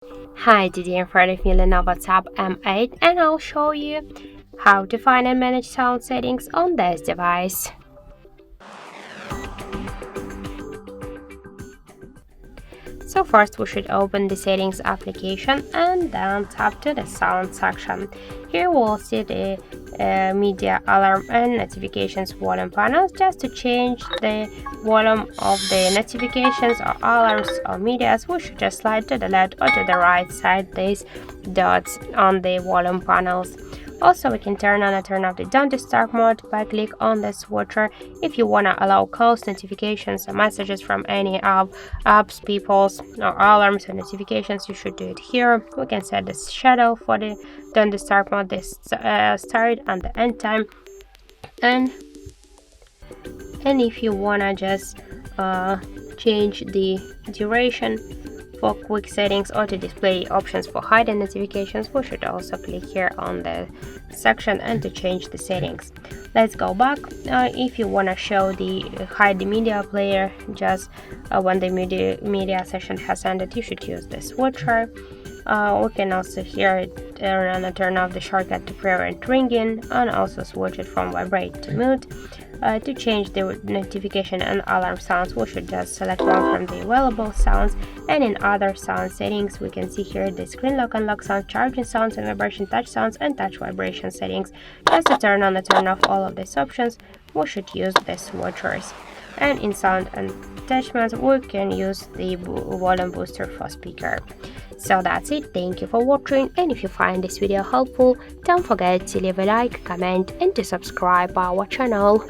Hi, today in front of me Lenovo TAB M8 and I'll show you how to find and manage sound settings on this device. So first we should open the settings application and then tap to the sound section. Here we'll see the media alarm and notifications volume panels. Just to change the volume of the notifications or alarms or medias, we should just slide to the left or to the right side these dots on the volume panels. Also, we can turn on and turn off the Don't Disturb mode by click on the switcher. If you want to allow calls, notifications, or messages from any apps, people's, or alarms and notifications, you should do it here. We can set the shadow for the Don't Disturb mode, the start and the end time, and if you want to just change the duration for quick settings or to display options for hidden notifications, we should also click here on the section and to change the settings. Let's go back. If you want to show the hide the media player just when the media session has ended, you should use the switcher. We can also here turn on and turn off the shortcut to prevent ringing and also switch it from vibrate to mute. To change the notification and alarm sounds, we should just select one from the available sounds, and in other sound settings we can see here the screen lock and lock sound, charging sounds and vibration touch sounds, and touch vibration settings. Just to turn on and turn off all of these options, we should use the switchers. And in sound and attachments we can use the volume booster for speaker. So that's it. Thank you for watching, and if you find this video helpful, don't forget to leave a like, comment and to subscribe our channel.